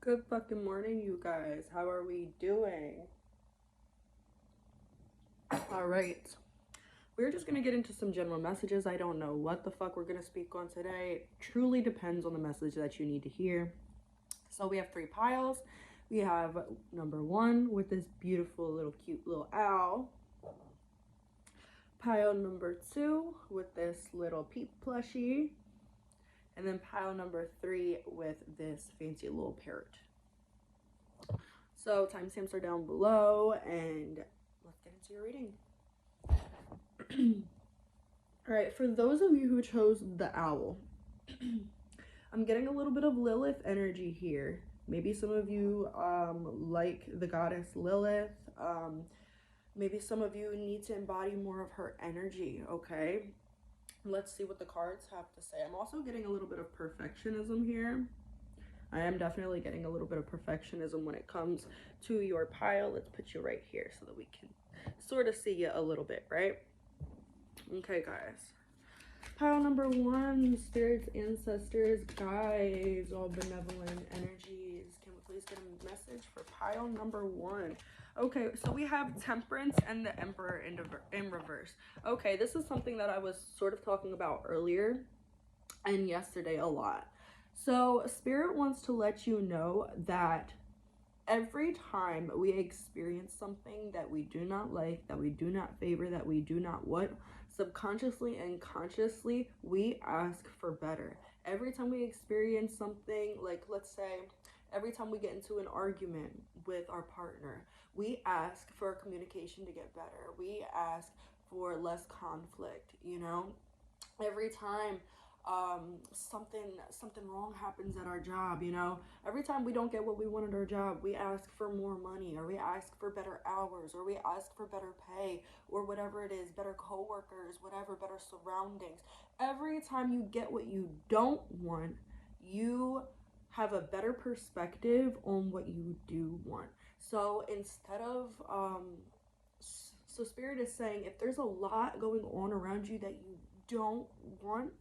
Good fucking morning, you guys. How are we doing? All right. We're just going to get into some general messages. I don't know what the fuck we're going to speak on today. It truly depends on the message that you need to hear. So we have three piles. We have number one with this beautiful little cute little owl. Pile number two with this little peep plushie. And then pile number three with this fancy little parrot. So timestamps are down below, and let's get into your reading. All right, for those of you who chose the owl, I'm getting a little bit of Lilith energy here. Maybe some of you like the goddess Lilith. Maybe some of you need to embody more of her energy, okay? Let's see what the cards have to say. I'm also getting a little bit of perfectionism here. I am definitely getting a little bit of perfectionism when it comes to your pile. Let's put you right here so that we can sort of see you a little bit, right? Okay, guys. Pile number one, spirits, ancestors, guides, all benevolent energies. Can we please get a message for pile number one? Okay, so we have Temperance and the Emperor in reverse. Okay, this is something that I was sort of talking about earlier and yesterday a lot. So Spirit wants to let you know that every time we experience something that we do not like, that we do not favor, that we do not want, subconsciously and consciously, we ask for better. Every time we experience something, like let's say, every time we get into an argument with our partner, we ask for communication to get better. We ask for less conflict, you know? Every time something wrong happens at our job, you know, every time we don't get what we want at our job, we ask for more money, or we ask for better hours, or we ask for better pay, or whatever it is, better coworkers, whatever, better surroundings. Every time you get what you don't want, you have a better perspective on what you do want. So instead of so Spirit is saying, if there's a lot going on around you that you don't want,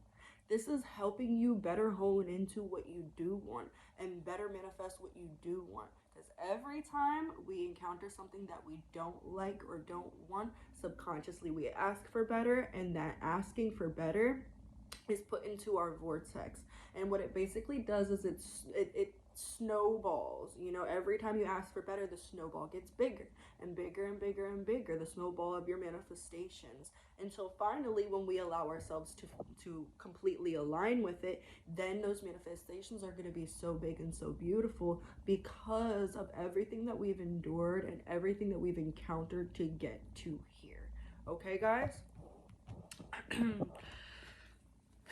this is helping you better hone into what you do want and better manifest what you do want. Because every time we encounter something that we don't like or don't want, subconsciously we ask for better, and that asking for better is put into our vortex. And what it basically does is it snowballs. You know, every time you ask for better, the snowball gets bigger and bigger and bigger and bigger, the snowball of your manifestations, until finally, when we allow ourselves to completely align with it, then those manifestations are going to be so big and so beautiful because of everything that we've endured and everything that we've encountered to get to here. Okay, guys?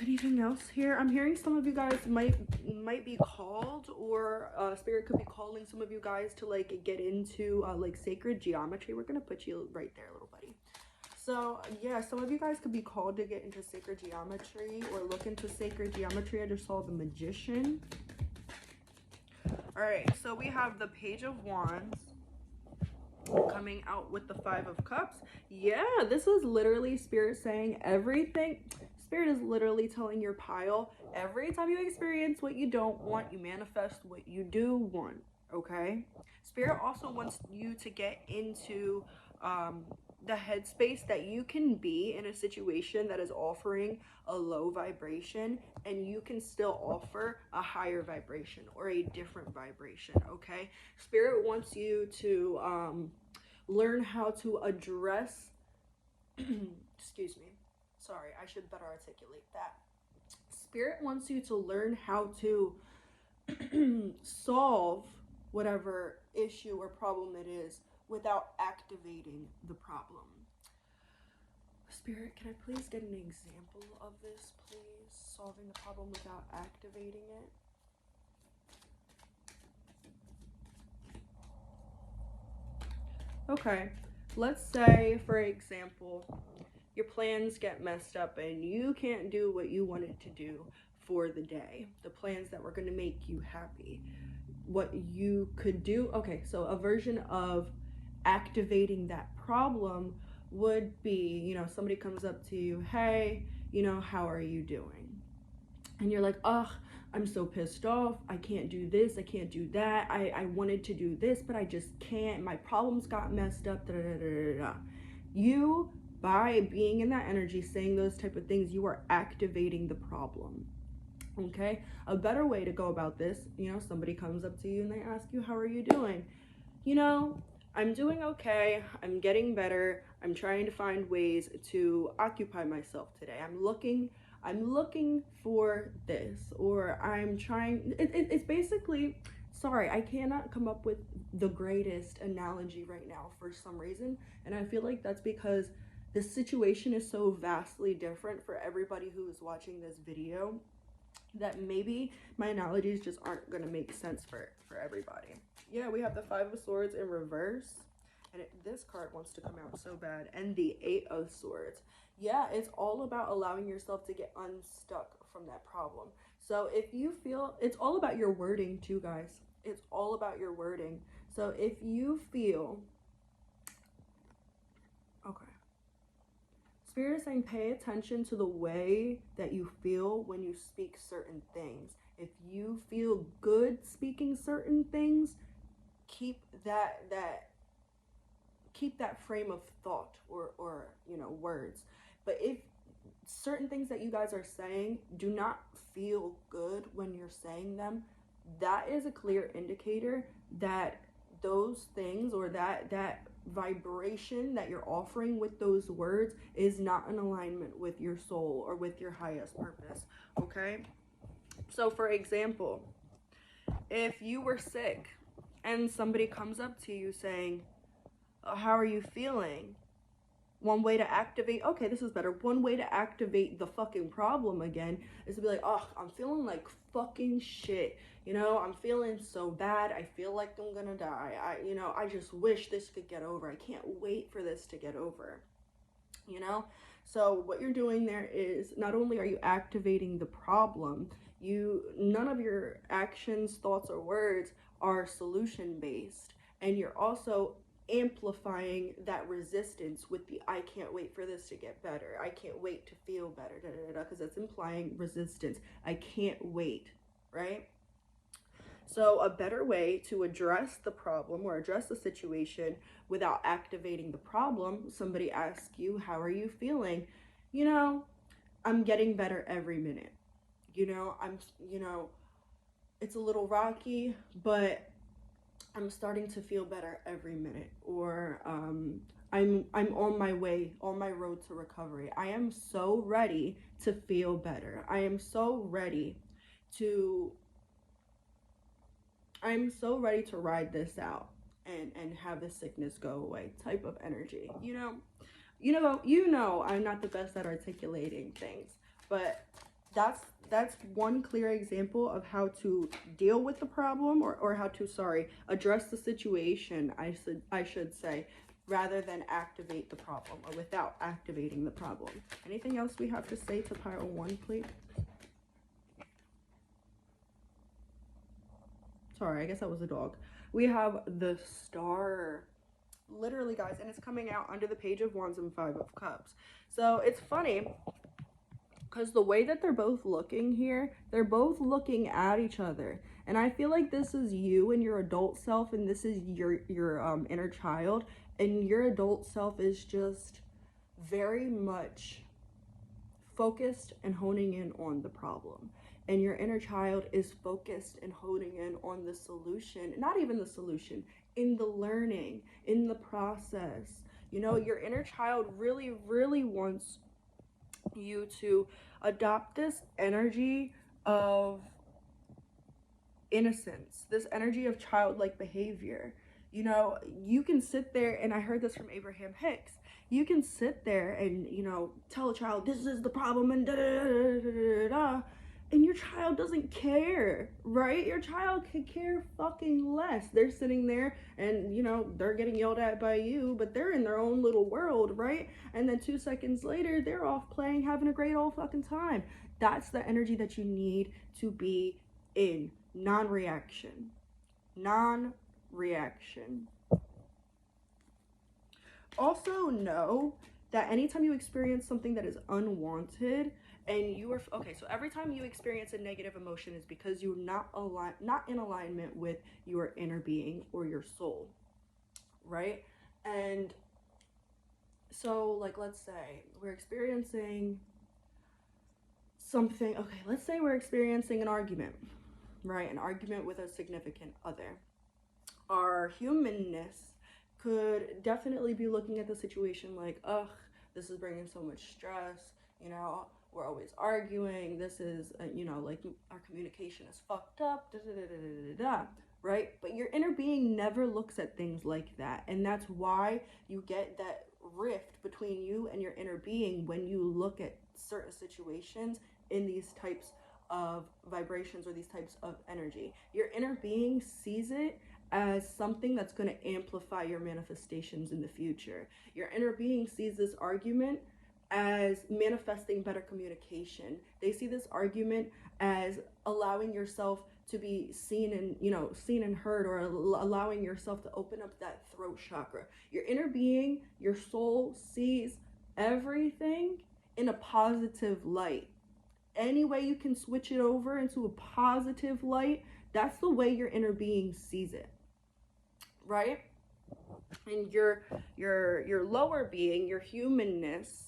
Anything else here? I'm hearing some of you guys might be called, or Spirit could be calling some of you guys to like get into like sacred geometry. We're gonna put you right there, little buddy. So yeah, some of you guys could be called to get into sacred geometry or look into sacred geometry. I just saw the Magician. All right, so we have the Page of Wands coming out with the Five of Cups. Yeah, this is literally Spirit saying everything. Spirit is literally telling your pile, every time you experience what you don't want, you manifest what you do want, okay? Spirit also wants you to get into the headspace that you can be in a situation that is offering a low vibration, and you can still offer a higher vibration or a different vibration, okay? Spirit wants you to learn how to address excuse me, sorry, I should better articulate that. Spirit wants you to learn how to solve whatever issue or problem it is without activating the problem. Spirit, can I please get an example of this, please? Solving the problem without activating it. Okay, let's say, for example, your plans get messed up and you can't do what you wanted to do for the day. The plans that were going to make you happy. What you could do, okay, so a version of activating that problem would be, you know, somebody comes up to you, hey, you know, how are you doing? And you're like, ugh, I'm so pissed off. I can't do this. I can't do that. I wanted to do this, but I just can't. My problems got messed up. Da, da, da, da, da. You, by being in that energy, saying those type of things, you are activating the problem. Okay? A better way to go about this, somebody comes up to you and they ask you, how are you doing? I'm doing okay. I'm getting better. I'm trying to find ways to occupy myself today. I'm looking for this, or I'm trying. It's basically, sorry, I cannot come up with the greatest analogy right now for some reason, and I feel like that's because the situation is so vastly different for everybody who is watching this video that maybe my analogies just aren't going to make sense for everybody. Yeah, we have the Five of Swords in reverse, and this card wants to come out so bad, and the Eight of Swords. Yeah, it's all about allowing yourself to get unstuck from that problem. So if you feel, it's all about your wording too, guys. It's all about your wording. So if you feel, okay, Spirit is saying pay attention to the way that you feel when you speak certain things. If you feel good speaking certain things, keep that frame of thought or words. But if certain things that you guys are saying do not feel good when you're saying them, that is a clear indicator that those things, or that vibration that you're offering with those words, is not in alignment with your soul or with your highest purpose. Okay? So for example, if you were sick and somebody comes up to you saying, how are you feeling? One way to activate, okay, this is better. One way to activate the fucking problem again is to be like, oh, I'm feeling like fucking shit. I'm feeling so bad. I feel like I'm gonna die. I just wish this could get over. I can't wait for this to get over. So what you're doing there is, not only are you activating the problem, none of your actions, thoughts, or words are solution based, and you're also amplifying that resistance with the I can't wait for this to get better. I can't wait to feel better, because that's implying resistance. I can't wait, right? So a better way to address the problem or address the situation without activating the problem, somebody asks you, how are you feeling? I'm getting better every minute. It's a little rocky, but I'm starting to feel better every minute. Or I'm on my road to recovery. I am so ready to feel better. I am so ready to ride this out and have the sickness go away type of energy. I'm not the best at articulating things, but that's one clear example of how to deal with the problem, or how to, address the situation, I should say, rather than activate the problem, or without activating the problem. Anything else we have to say to pile 1, please? Sorry, I guess that was a dog. We have the Star. Literally, guys, and it's coming out under the Page of Wands and 5 of Cups. So it's funny, because the way that they're both looking here, they're both looking at each other. And I feel like this is you and your adult self, and this is your inner child. And your adult self is just very much focused and honing in on the problem. And your inner child is focused and honing in on the solution. Not even the solution, in the learning, in the process. Your inner child really, really wants you to adopt this energy of innocence, this energy of childlike behavior. You can sit there, and I heard this from Abraham Hicks, you can sit there and tell a child this is the problem and da da da da da da, and your child doesn't care, right? Your child could care fucking less. They're sitting there and, they're getting yelled at by you, but they're in their own little world, right? And then 2 seconds later, they're off playing, having a great old fucking time. That's the energy that you need to be in. Non-reaction. Non-reaction. Also know that anytime you experience something that is unwanted, And you are okay. So every time you experience a negative emotion is because you're not in alignment with your inner being or your soul, right? And so, like, let's say we're experiencing something. Okay, let's say we're experiencing an argument, right? An argument with a significant other. Our humanness could definitely be looking at the situation like, ugh, this is bringing so much stress, you know, we're always arguing, this is, you know, like our communication is fucked up, da da da da da da, right? But your inner being never looks at things like that. And that's why you get that rift between you and your inner being when you look at certain situations in these types of vibrations or these types of energy. Your inner being sees it as something that's going to amplify your manifestations in the future. Your inner being sees this argument as manifesting better communication. They see this argument as allowing yourself to be seen and, you know, seen and heard, or allowing yourself to open up that throat chakra. Your inner being, your soul, sees everything in a positive light. Any way you can switch it over into a positive light, that's the way your inner being sees it, right? And your lower being, your humanness,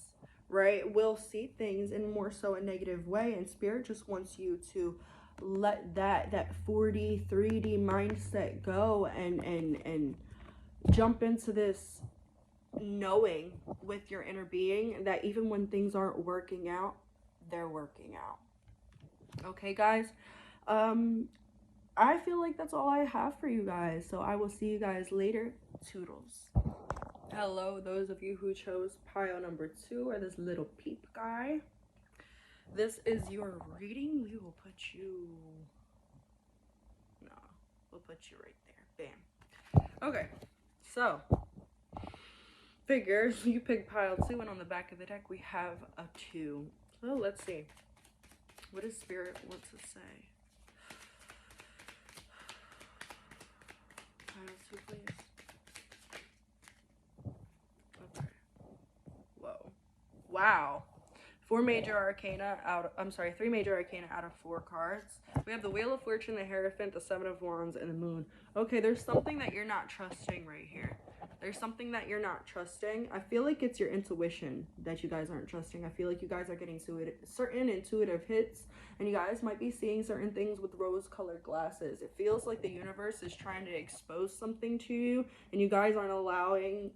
right, will see things in more so a negative way, and spirit just wants you to let that 4D 3D mindset go and jump into this knowing with your inner being that even when things aren't working out, they're working out. Okay, guys, I feel like that's all I have for you guys, so I will see you guys later. Toodles. Hello, those of you who chose pile number 2, or this little peep guy. This is your reading. We will put you, no, we'll put you right there. Bam. Okay, so figures, you picked pile 2, and on the back of the deck we have a 2. So let's see, what does spirit want to say? Pile 2, please. Okay. Whoa. Wow. 3 major arcana out of 4 cards. We have the Wheel of Fortune, the Hierophant, the 7 of Wands, and the Moon. Okay, there's something that you're not trusting right here. There's something that you're not trusting. I feel like it's your intuition that you guys aren't trusting. I feel like you guys are getting certain intuitive hits, and you guys might be seeing certain things with rose-colored glasses. It feels like the universe is trying to expose something to you, and you guys aren't allowing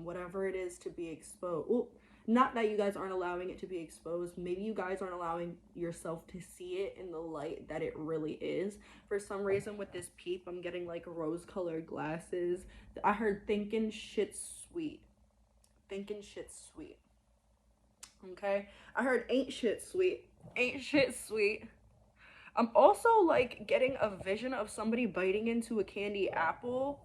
whatever it is to be exposed. Ooh. Not that you guys aren't allowing it to be exposed. Maybe you guys aren't allowing yourself to see it in the light that it really is. For some reason with this peep, I'm getting like rose-colored glasses. I heard thinking shit's sweet. Thinking shit's sweet. Okay? I heard ain't shit sweet. Ain't shit sweet. I'm also like getting a vision of somebody biting into a candy apple.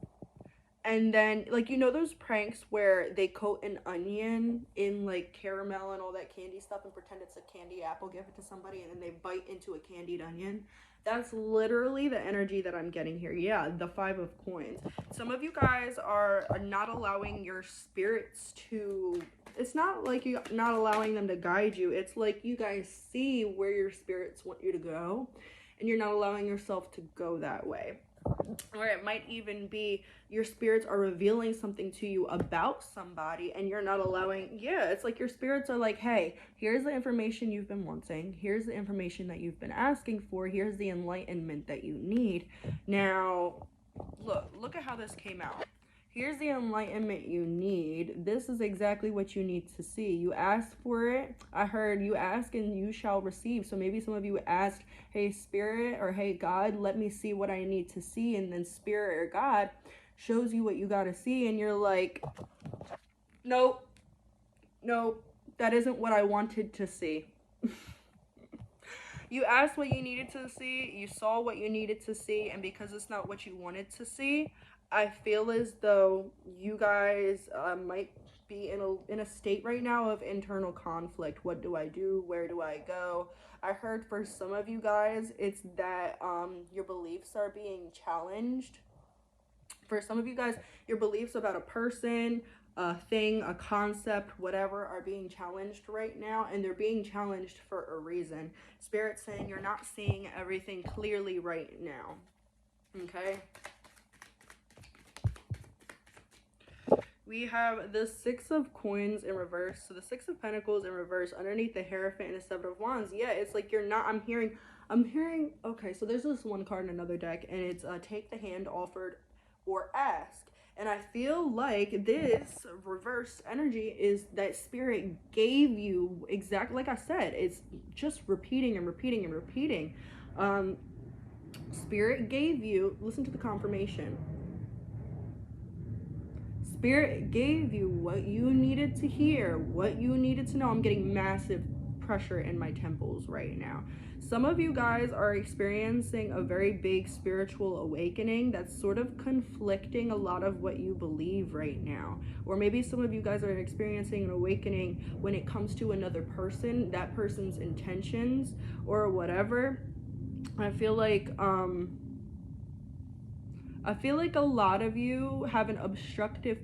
And then, like, you know those pranks where they coat an onion in, like, caramel and all that candy stuff and pretend it's a candy apple, give it to somebody, and then they bite into a candied onion? That's literally the energy that I'm getting here. Yeah, the 5 of coins. Some of you guys are not allowing your spirits to... It's not like you're not allowing them to guide you. It's like you guys see where your spirits want you to go, and you're not allowing yourself to go that way. Or it might even be your spirits are revealing something to you about somebody and you're not allowing. Yeah, it's like your spirits are like, hey, here's the information you've been wanting, here's the information that you've been asking for, here's the enlightenment that you need. Now look at how this came out. Here's the enlightenment you need. This is exactly what you need to see. You asked for it. I heard you ask and you shall receive. So maybe some of you asked, hey, spirit, or hey, God, let me see what I need to see. And then spirit or God shows you what you got to see. And you're like, nope, that isn't what I wanted to see. You asked what you needed to see. You saw what you needed to see. And because it's not what you wanted to see, I feel as though you guys might be in a state right now of internal conflict. What do I do? Where do I go? I heard for some of you guys, it's that your beliefs are being challenged. For some of you guys, your beliefs about a person, a thing, a concept, whatever, are being challenged right now, and they're being challenged for a reason. Spirit's saying you're not seeing everything clearly right now. Okay? We have the Six of Coins in reverse. So the Six of Pentacles in reverse underneath the Hierophant and the Seven of Wands. Yeah, it's like you're not, I'm hearing, okay, so there's this one card in another deck, and it's take the hand offered or ask. And I feel like this reverse energy is that Spirit gave you exactly like I said. It's just repeating and repeating and repeating. Spirit gave you, listen to the confirmation. Spirit gave you what you needed to hear, what you needed to know. I'm getting massive pressure in my temples right now. Some of you guys are experiencing a very big spiritual awakening that's sort of conflicting a lot of what you believe right now. Or maybe some of you guys are experiencing an awakening when it comes to another person, that person's intentions or whatever. I feel like a lot of you have an obstructed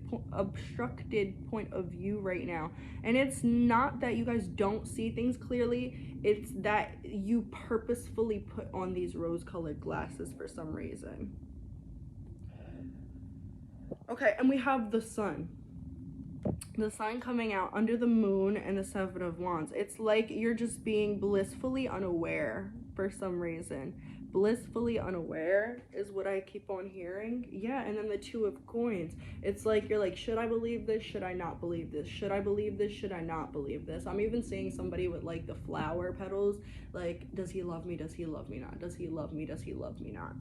point of view right now. And it's not that you guys don't see things clearly. It's that you purposefully put on these rose-colored glasses for some reason. Okay, and we have the sun. The sun coming out under the moon and the Seven of Wands. It's like you're just being blissfully unaware for some reason. Blissfully unaware is what I keep on hearing. Yeah, and then the Two of Coins. It's like you're like, should I believe this? Should I not believe this? Should I believe this? Should I not believe this? I'm even seeing somebody with like the flower petals. Like, does he love me? Does he love me not? Does he love me? Does he love me not?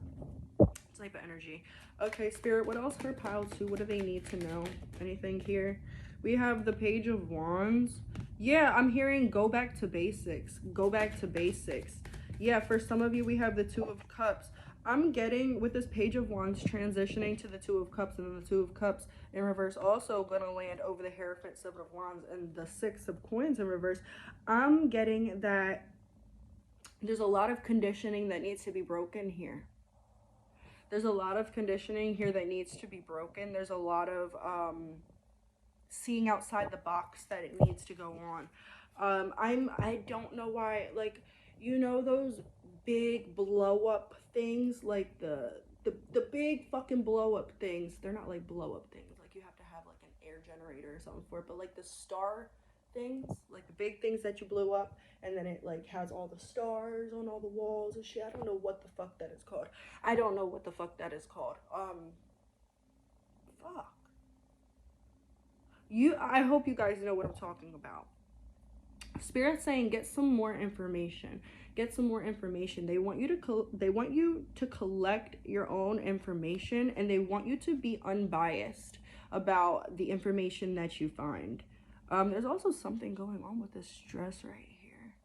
Type of energy. Okay, Spirit, what else for pile 2? What do they need to know? Anything here? We have the Page of Wands. Yeah, I'm hearing go back to basics. Go back to basics. Yeah, for some of you, we have the Two of Cups. I'm getting, with this Page of Wands transitioning to the Two of Cups, and then the Two of Cups in reverse also going to land over the Hierophant, Seven of Wands, and the Six of Coins in reverse. I'm getting that there's a lot of conditioning that needs to be broken here. There's a lot of conditioning here that needs to be broken. There's a lot of seeing outside the box that it needs to go on. I don't know why, like, you know those big blow up things, like the big fucking blow up things. They're not like blow up things, like you have to have like an air generator or something for it, but like the star things, like the big things that you blew up, and then it like has all the stars on all the walls and shit. I don't know what the fuck that is called. I don't know what the fuck that is called. Fuck. I hope you guys know what I'm talking about. Spirit's saying get some more information. Get some more information. They want you to collect your own information, and they want you to be unbiased about the information that you find. There's also something going on with this dress right here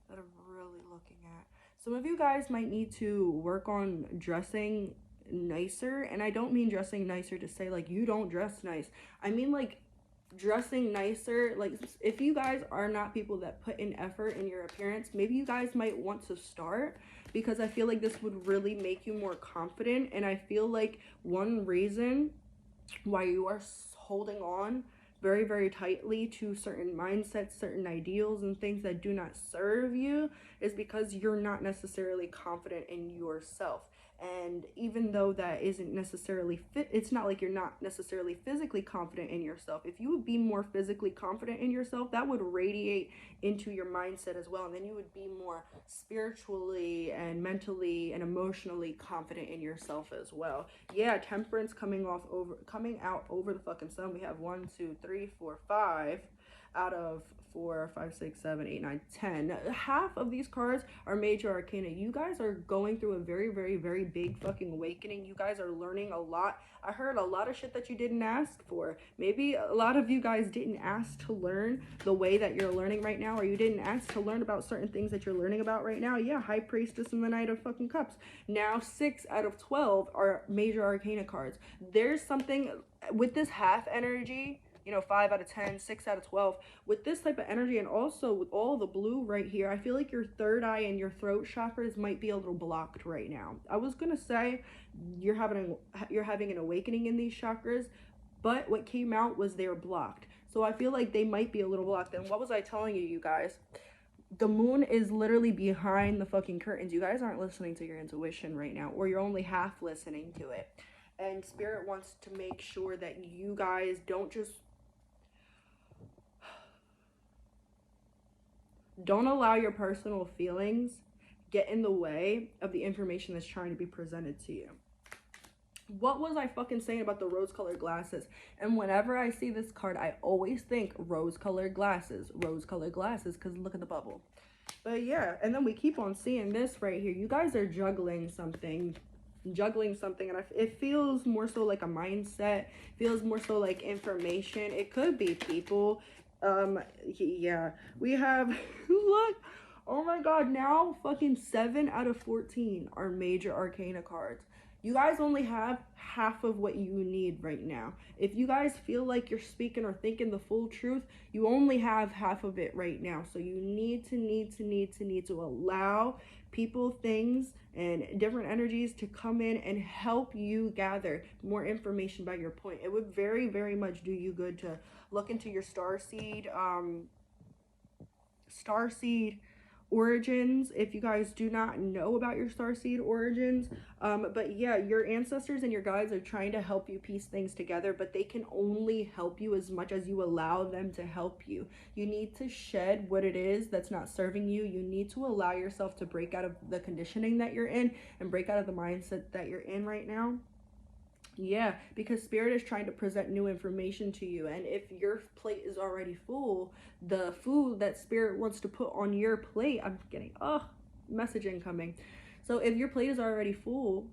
that I'm really looking at. Some of you guys might need to work on dressing nicer, and I don't mean dressing nicer to say like you don't dress nice. I mean like dressing nicer. Like, if you guys are not people that put in effort in your appearance, maybe you guys might want to start, because I feel like this would really make you more confident. And I feel like one reason why you are holding on very, very tightly to certain mindsets, certain ideals, and things that do not serve you is because you're not necessarily confident in yourself. And even though that isn't necessarily fit, it's not like you're not necessarily physically confident in yourself. If you would be more physically confident in yourself, that would radiate into your mindset as well. And then you would be more spiritually and mentally and emotionally confident in yourself as well. Yeah, Temperance coming out over the fucking sun. We have 1, 2, 3, 4, 5 out of 4, 5, 6, 7, 8, 9, 10. Half of these cards are major arcana. You guys are going through a very, very, very big fucking awakening. You guys are learning a lot. I heard a lot of shit that you didn't ask for. Maybe a lot of you guys didn't ask to learn the way that you're learning right now, or you didn't ask to learn about certain things that you're learning about right now. Yeah, High Priestess and the Knight of fucking Cups. Now 6 out of 12 are major arcana cards. There's something with this half energy, you know, 5 out of 10, 6 out of 12. With this type of energy, and also with all the blue right here, I feel like your third eye and your throat chakras might be a little blocked right now. I was gonna say you're having an awakening in these chakras, but what came out was they were blocked. So I feel like they might be a little blocked. And what was I telling you, you guys? The moon is literally behind the fucking curtains. You guys aren't listening to your intuition right now, or you're only half listening to it. And Spirit wants to make sure that you guys don't allow your personal feelings get in the way of the information that's trying to be presented to you. What was I fucking saying about the rose-colored glasses? And whenever I see this card, I always think rose-colored glasses, because look at the bubble. But yeah, and then we keep on seeing this right here. You guys are juggling something, and it feels more so like a mindset, feels more so like information. It could be people. Yeah, we have, look, oh my god, now fucking 7 out of 14 are major arcana cards. You guys only have half of what you need right now. If you guys feel like you're speaking or thinking the full truth, you only have half of it right now. So you need to allow people, things, and different energies to come in and help you gather more information about your point. It would very, very much do you good to look into your starseed origins if you guys do not know about your starseed origins. But yeah, your ancestors and your guides are trying to help you piece things together, but they can only help you as much as you allow them to help you. You need to shed what it is that's not serving you. You need to allow yourself to break out of the conditioning that you're in and break out of the mindset that you're in right now. Yeah, because Spirit is trying to present new information to you. And if your plate is already full, the food that Spirit wants to put on your plate, I'm getting, message incoming. So if your plate is already full,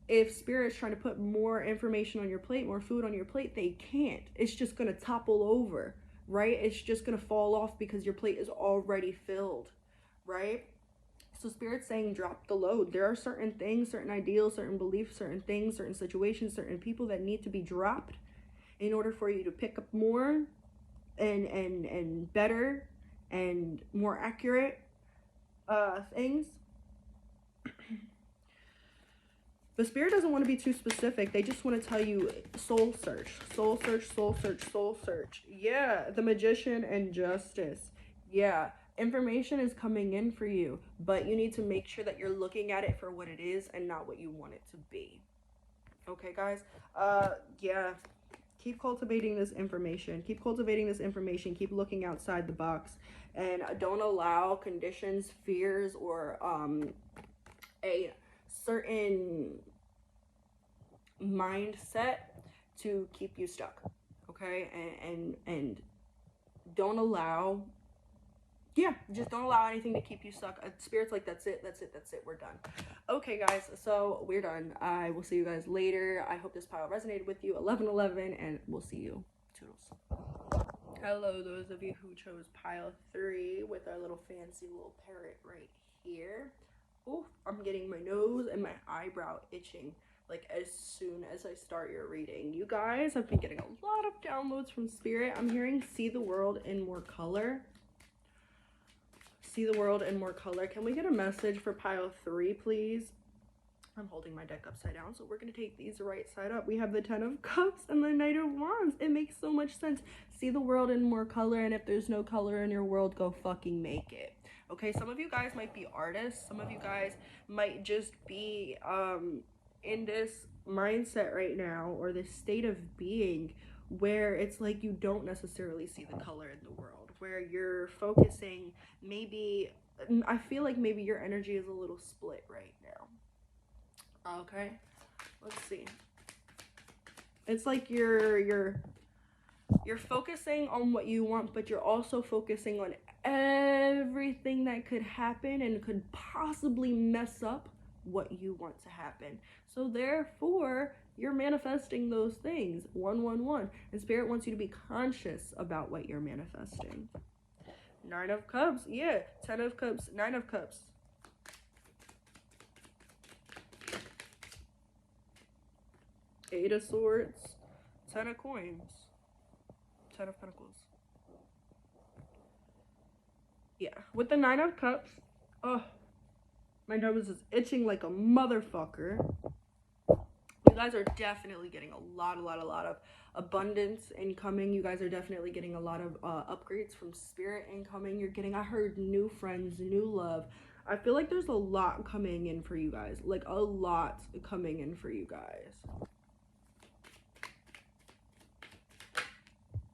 if Spirit's trying to put more information on your plate, more food on your plate, they can't. It's just going to topple over, right? It's just going to fall off because your plate is already filled, right? So Spirit's saying drop the load. There are certain things, certain ideals, certain beliefs, certain things, certain situations, certain people that need to be dropped in order for you to pick up more and better and more accurate things. But Spirit doesn't want to be too specific. They just want to tell you soul search, soul search, soul search, soul search. Yeah, the Magician and Justice. Yeah. Information is coming in for you, but you need to make sure that you're looking at it for what it is and not what you want it to be. Okay, guys? Yeah. Keep cultivating this information. Keep cultivating this information. Keep looking outside the box. And don't allow conditions, fears, or a certain mindset to keep you stuck. Okay? And don't allow... Yeah, just don't allow anything to keep you stuck. Spirit's like, that's it, we're done. Okay, guys, so we're done. I will see you guys later. I hope this pile resonated with you. 11/11, and we'll see you. Toodles. Hello, those of you who chose pile 3 with our little fancy little parrot right here. Oh, I'm getting my nose and my eyebrow itching, like, as soon as I start your reading. You guys have been getting a lot of downloads from Spirit. I'm hearing see the world in more color. See the world in more color. Can we get a message for pile 3, please? I'm holding my deck upside down, so we're going to take these right side up. We have the 10 of Cups and the Knight of Wands. It makes so much sense. See the world in more color, and if there's no color in your world, go fucking make it. Okay, some of you guys might be artists. Some of you guys might just be in this mindset right now, or this state of being where it's like you don't necessarily see the color in the world, where you're focusing, maybe, I feel like maybe your energy is a little split right now. Okay, let's see. It's like you're focusing on what you want, but you're also focusing on everything that could happen and could possibly mess up what you want to happen. So therefore, you're manifesting those things. 111. And Spirit wants you to be conscious about what you're manifesting. 9 of Cups. Yeah. 10 of Cups. 9 of Cups. Eight of Swords. 10 of Coins. 10 of Pentacles. Yeah. With the 9 of Cups. Oh. My nose is itching like a motherfucker. We guys are definitely getting a lot of abundance incoming. You guys are definitely getting a lot of upgrades from spirit incoming. You're getting, I heard, new friends, new love. I feel like there's a lot coming in for you guys. Like a lot coming in for you guys.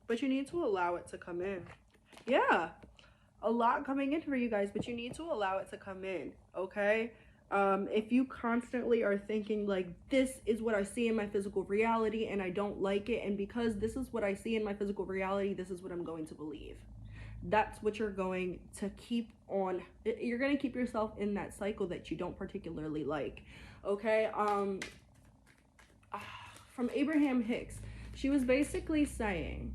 But you need to allow it to come in. Yeah. A lot coming in for you guys, but you need to allow it to come in, okay? If you constantly are thinking like, this is what I see in my physical reality and I don't like it, and because this is what I see in my physical reality, this is what I'm going to believe. That's what you're going to keep on. You're going to keep yourself in that cycle that you don't particularly like, okay? From Abraham Hicks, she was basically channeling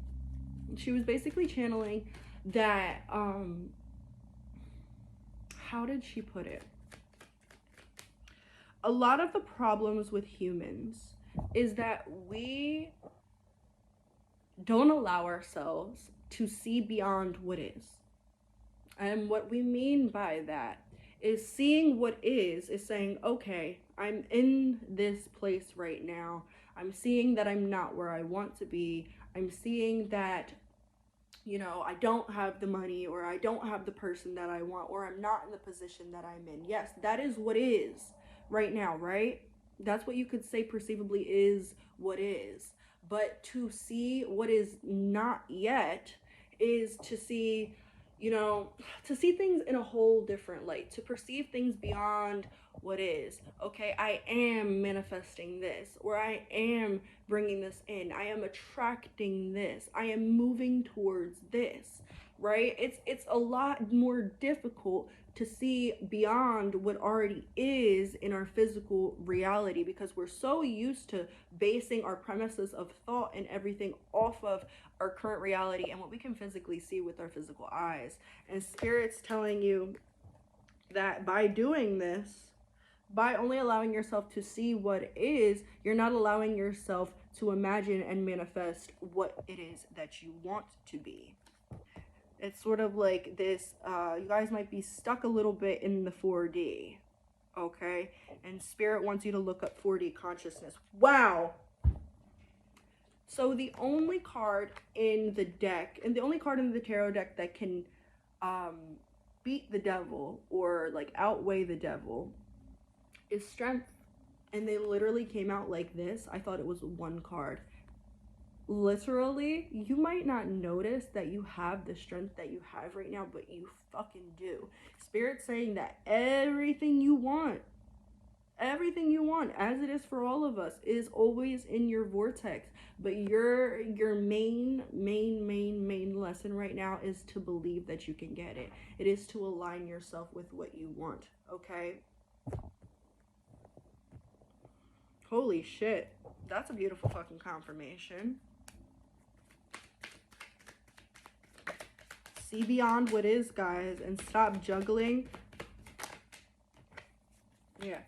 that, how did she put it? A lot of the problems with humans is that we don't allow ourselves to see beyond what is. And what we mean by that is seeing what is saying, okay, I'm in this place right now. I'm seeing that I'm not where I want to be. I'm seeing that, you know, I don't have the money, or I don't have the person that I want, or I'm not in the position that I'm in. Yes, that is what is right now, right? That's what you could say perceivably is what is. But to see what is not yet is to see, you know, to see things in a whole different light, to perceive things beyond what is. Okay, I am manifesting this, or I am bringing this in, I am attracting this, I am moving towards this, right? It's a lot more difficult to see beyond what already is in our physical reality, because we're so used to basing our premises of thought and everything off of our current reality and what we can physically see with our physical eyes. And Spirit's telling you that by doing this, by only allowing yourself to see what is, you're not allowing yourself to imagine and manifest what it is that you want to be. It's sort of like this, you guys might be stuck a little bit in the 4D, okay? And Spirit wants you to look up 4D consciousness. Wow! So the only card in the deck, and the only card in the tarot deck that can beat the devil, or like outweigh the devil, is strength. And they literally came out like this. I thought it was one card. Literally, you might not notice that you have the strength that you have right now, but you fucking do. Spirit's saying that everything you want, as it is for all of us, is always in your vortex. But your main lesson right now is to believe that you can get it. It is to align yourself with what you want, okay? Holy shit. That's a beautiful fucking confirmation. See beyond what is, guys, and stop juggling. Yeah.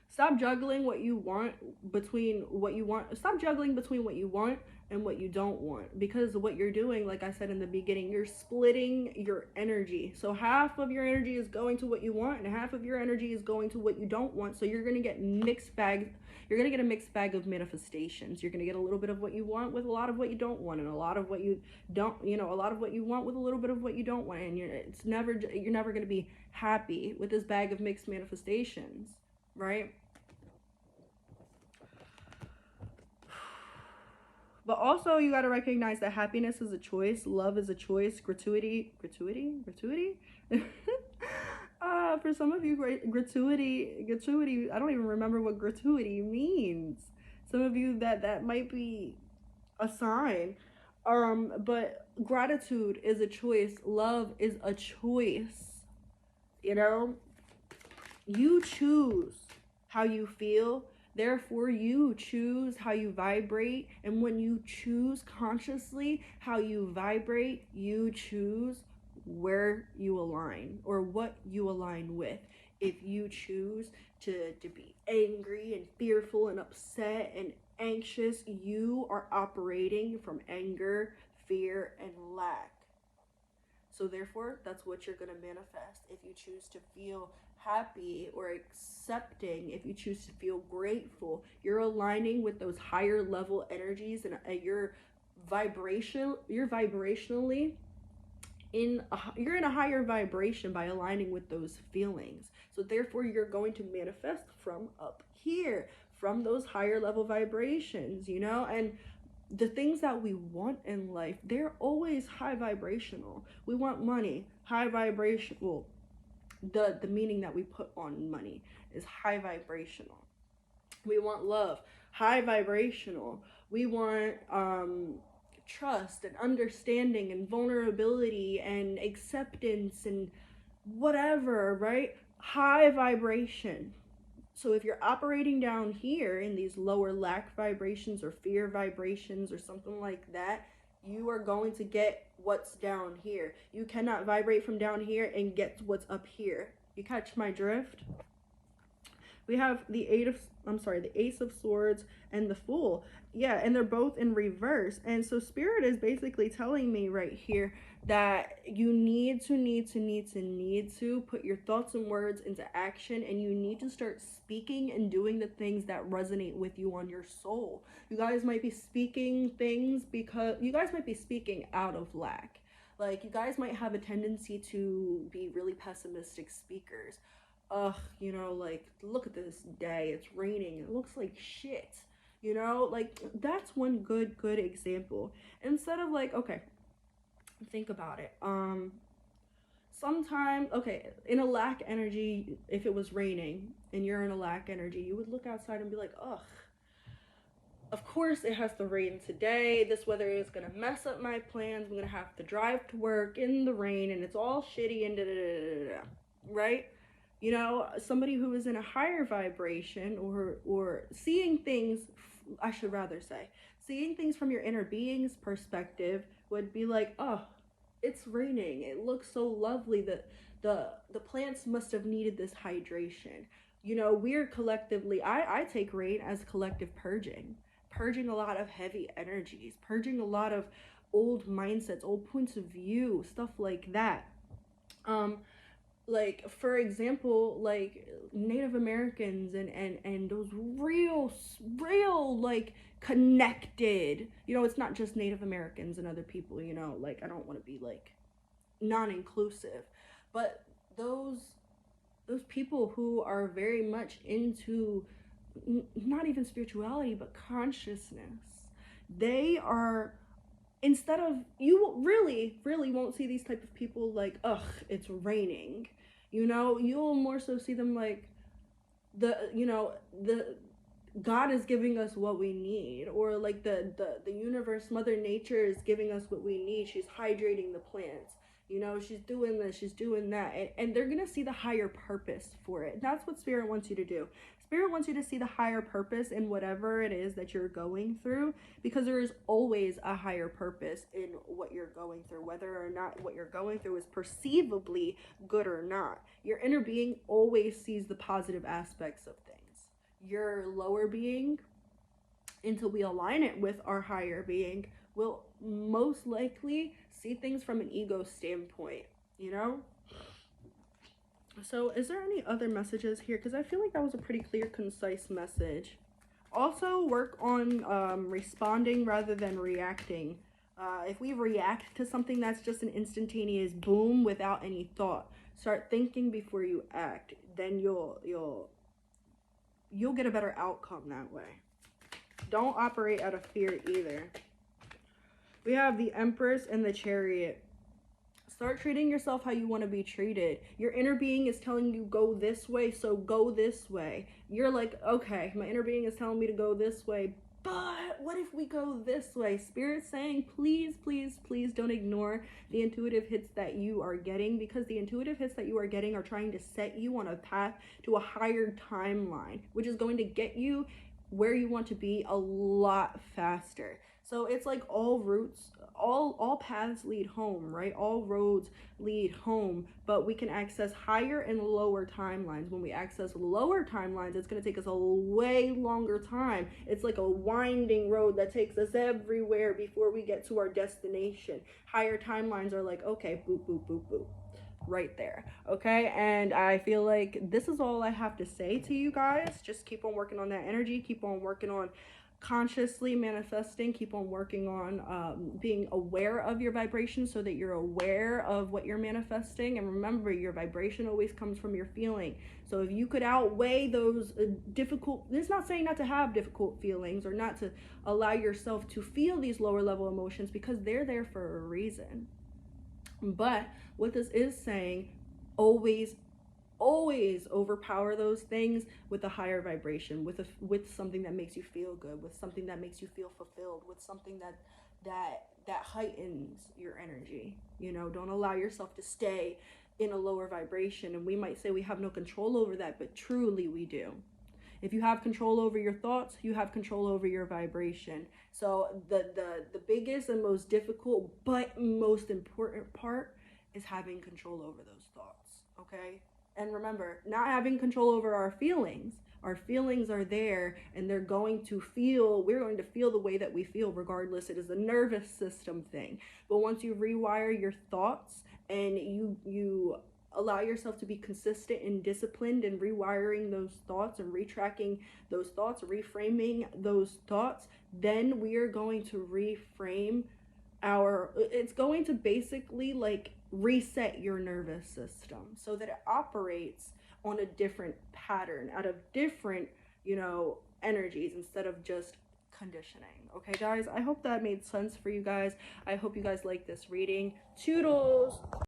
Stop juggling what you want between what you want. Stop juggling between what you want and what you don't want. Because what you're doing, like I said in the beginning, you're splitting your energy. So half of your energy is going to what you want, and half of your energy is going to what you don't want. So you're going to get mixed bags. You're going to get a mixed bag of manifestations. You're going to get a little bit of what you want with a lot of what you don't want, and a lot of what you don't, you know, a lot of what you want with a little bit of what you don't want. And you're never going to be happy with this bag of mixed manifestations, right? But also, you got to recognize that happiness is a choice, love is a choice, gratuity. For some of you, gratuity, I don't even remember what gratuity means. Some of you, that might be a sign. But gratitude is a choice, love is a choice. You know, you choose how you feel. Therefore, you choose how you vibrate. And when you choose consciously how you vibrate, you choose where you align, or what you align with. If you choose to be angry and fearful and upset and anxious, you are operating from anger, fear, and lack. So therefore, that's what you're going to manifest. If you choose to feel happy or accepting, if you choose to feel grateful, you're aligning with those higher level energies, and you're vibrationally you're in a higher vibration by aligning with those feelings. So therefore you're going to manifest from up here, from those higher level vibrations, you know. And the things that we want in life, they're always high vibrational. We want money, high vibration. Well, the meaning that we put on money is high vibrational. We want love, high vibrational. We want trust and understanding and vulnerability and acceptance and whatever, right? High vibration. So if you're operating down here in these lower lack vibrations or fear vibrations or something like that, you are going to get what's down here. You cannot vibrate from down here and get what's up here. You catch my drift? We have the Ace of Swords and the Fool. Yeah, and they're both in reverse. And so Spirit is basically telling me right here that you need to put your thoughts and words into action, and you need to start speaking and doing the things that resonate with you on your soul. You guys might be speaking things because you guys might be speaking out of lack. Like, you guys might have a tendency to be really pessimistic speakers. You know, like, look at this day, it's raining, it looks like shit, you know. Like, that's one good example. Instead of like, okay, think about it. Sometimes, okay, in a lack energy, if it was raining and you're in a lack energy, you would look outside and be like, ugh, of course it has to rain today. This weather is gonna mess up my plans. I'm gonna have to drive to work in the rain and it's all shitty and right? You know, somebody who is in a higher vibration or seeing things, I should rather say, seeing things from your inner being's perspective would be like, oh, it's raining. It looks so lovely that the plants must have needed this hydration. You know, we're collectively, I take rain as collective purging a lot of heavy energies, purging a lot of old mindsets, old points of view, stuff like that. Like, for example, like Native Americans and those real like connected, you know, it's not just Native Americans and other people, you know, like, I don't want to be like non-inclusive, but those people who are very much into not even spirituality but consciousness, they are, instead of, you really won't see these type of people like, ugh, it's raining, you know. You'll more so see them like, the God is giving us what we need, or like the universe, Mother Nature is giving us what we need. She's hydrating the plants, you know, she's doing this, she's doing that, and they're gonna see the higher purpose for it. That's what Spirit wants you to do. Spirit wants you to see the higher purpose in whatever it is that you're going through, because there is always a higher purpose in what you're going through, whether or not what you're going through is perceivably good or not. Your inner being always sees the positive aspects of things. Your lower being, until we align it with our higher being, will most likely see things from an ego standpoint, you know? So is there any other messages here? Because I feel like that was a pretty clear, concise message. Also, work on responding rather than reacting. If we react to something, that's just an instantaneous boom without any thought. Start thinking before you act. Then you'll get a better outcome that way. Don't operate out of fear either. We have the Empress and the Chariot. Start treating yourself how you want to be treated. Your inner being is telling you go this way, so go this way. You're like, okay, my inner being is telling me to go this way, but what if we go this way? Spirit's saying, please don't ignore the intuitive hits that you are getting, because the intuitive hits that you are getting are trying to set you on a path to a higher timeline, which is going to get you where you want to be a lot faster. So it's like all routes, all paths lead home, right? All roads lead home, but we can access higher and lower timelines. When we access lower timelines, it's going to take us a way longer time. It's like a winding road that takes us everywhere before we get to our destination. Higher timelines are like, okay, boop, boop, boop, boop. right there. Okay, and I feel like this is all I have to say to you guys. Just keep on working on that energy, keep on working on consciously manifesting, keep on working on being aware of your vibration so that you're aware of what you're manifesting. And remember, your vibration always comes from your feeling. So if you could outweigh those difficult, it's not saying not to have difficult feelings or not to allow yourself to feel these lower level emotions, because they're there for a reason. But what this is saying, always overpower those things with a higher vibration, with something that makes you feel good, with something that makes you feel fulfilled, with something that heightens your energy. You know, don't allow yourself to stay in a lower vibration. And we might say we have no control over that, but truly we do. If you have control over your thoughts, you have control over your vibration. So the biggest and most difficult but most important part is having control over those thoughts. Okay? And remember, not having control over our feelings. Our feelings are there, and we're going to feel the way that we feel regardless. It is a nervous system thing. But once you rewire your thoughts and you allow yourself to be consistent and disciplined in rewiring those thoughts and retracking those thoughts, reframing those thoughts, then we are going to reframe it's going to basically like reset your nervous system so that it operates on a different pattern out of different, energies instead of just conditioning. Okay, guys, I hope that made sense for you guys. I hope you guys like this reading. Toodles.